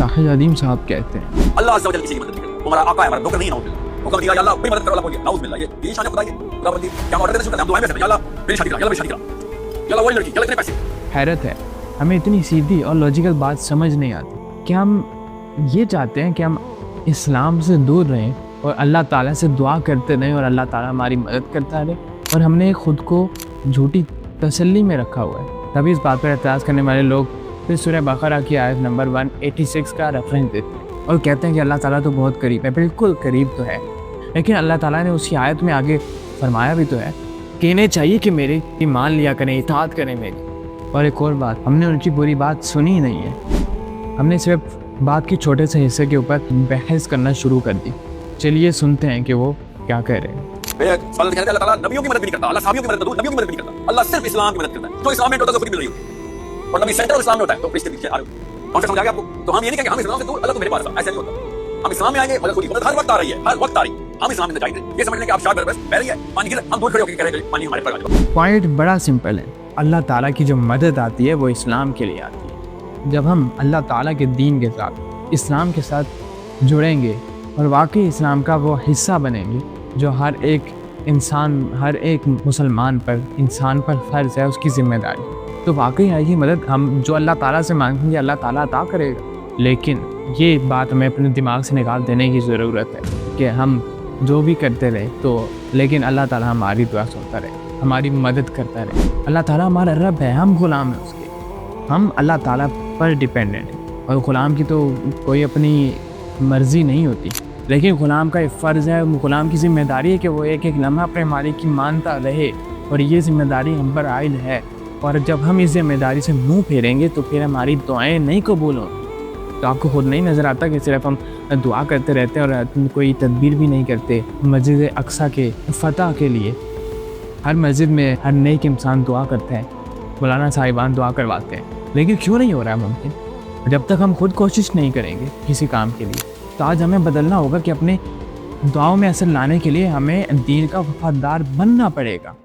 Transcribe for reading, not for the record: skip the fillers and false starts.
साहिद अदीम साहब कहते हैं, अल्लाह अज़्ज़ा व जल्ल किसी की मदद नहीं करता, वो हमारा आका है, हमारा नौकर नहीं है। हुक्म दिया या अल्लाह मेरी मदद करो, अल्लाह बोल दिया नाउज़ बिल्लाह। ये शान खुदा है। खुदाबंदी क्या ऑर्डर देते हैं, हम दुआएं में या अल्लाह मेरी शादी करा, या अल्लाह मेरी शादी करा, या अल्लाह वही लड़की, या अल्लाह इतने पैसे। हैरत है हमें इतनी सीधी और लॉजिकल बात समझ नहीं आती कि हम ये चाहते हैं कि हम इस्लाम से दूर रहें और अल्लाह ताला से दुआ करते रहें और अल्लाह ताला हमारी मदद करता रहे, और हमने खुद को झूठी तसल्ली में रखा हुआ है। तभी इस बात पर एतराज़ करने वाले लोग फिर सूरह बकरा की आयत नंबर 186 का रेफरेंस देते हैं और कहते हैं कि अल्लाह ताला तो बहुत करीब है। बिल्कुल करीब तो है, लेकिन अल्लाह ताला ने उसी आयत में आगे फरमाया भी तो है कि इन्हें चाहिए कि मेरी मान लिया करें, इताअत करें मेरी। और एक और बात, हमने उनकी बुरी बात सुनी ही नहीं है, हमने सिर्फ बात के छोटे से हिस्से के ऊपर बहस करना शुरू कर दी। चलिए सुनते हैं कि वो क्या कह रहे हैं। अल्लाह ताला नबियों की मदद भी नहीं करता, अल्लाह सहाबियों की मदद करता, नबियों की मदद भी नहीं करता, अल्लाह सिर्फ इस्लाम की मदद करता है। जो इस्लाम में होता है उसको मिल रही होती है, और नबी सेंटर इस्लाम में होता है तो इसके पीछे आ रहे हो। कौन सा समझ आ गया आपको? तो हम ये नहीं कहेंगे हम इस्लाम से दूर, अल्लाह तो मेरे पास है, ऐसा नहीं होता। हम इस्लाम में आएंगे, अल्लाह खुद की मदद हर वक्त आ रही है, हर वक्त आ रही है। हम इस्लाम में जाएंगे, ये समझ लें कि आप शायद बस पहले ही है पानी गिर, हम दूर खड़े होकर कह रहे हैं पानी हमारे पर आ जाओ। पॉइंट बड़ा सिंपल है, अल्लाह ताला की जो मदद आती है वो इस्लाम के लिए आती है। जब हम अल्लाह ताला के दीन के साथ, इस्लाम के साथ जुड़ेंगे और वाकई इस्लाम का वो हिस्सा बनेंगे जो हर एक इंसान, हर एक मुसलमान पर, इंसान पर फ़र्ज़ है, उसकी ज़िम्मेदारी, तो वाकई आएगी मदद। हम जो अल्लाह ताला से मांगेंगे अल्लाह ताला अता करेगा। लेकिन ये बात हमें अपने दिमाग से निकाल देने की ज़रूरत है कि हम जो भी करते रहे तो, लेकिन अल्लाह ताला हमारी दुआ सुनता रहे, हमारी मदद करता रहे। अल्लाह ताला हमारा रब है, हम ग़ुलाम हैं उसके, हम अल्लाह ताला पर डिपेंडेंट हैं। और ग़ुलाम की तो कोई अपनी मर्ज़ी नहीं होती, लेकिन ग़ुलाम का एक फ़र्ज़ है, ग़ुलाम की ज़िम्मेदारी है कि वो एक एक लम्हा अपने मालिक की मानता रहे, और ये ज़िम्मेदारी हम पर आयल है। और जब हम इस ज़िम्मेदारी से मुँह फेरेंगे तो फिर हमारी दुआएँ नहीं कबूल होंगी। तो आपको खुद नहीं नज़र आता कि सिर्फ हम दुआ करते रहते हैं और कोई तदबीर भी नहीं करते मस्जिद अक्सा के फ़तह के लिए? हर मस्जिद में हर नेक इंसान दुआ करते हैं, मौलाना साहिबान दुआ करवाते हैं, लेकिन क्यों नहीं हो रहा है मुमकिन? जब तक हम खुद कोशिश नहीं करेंगे किसी काम के लिए, तो आज हमें बदलना होगा कि अपने दुआओं में असर लाने के लिए हमें दीन का वफादार बनना पड़ेगा।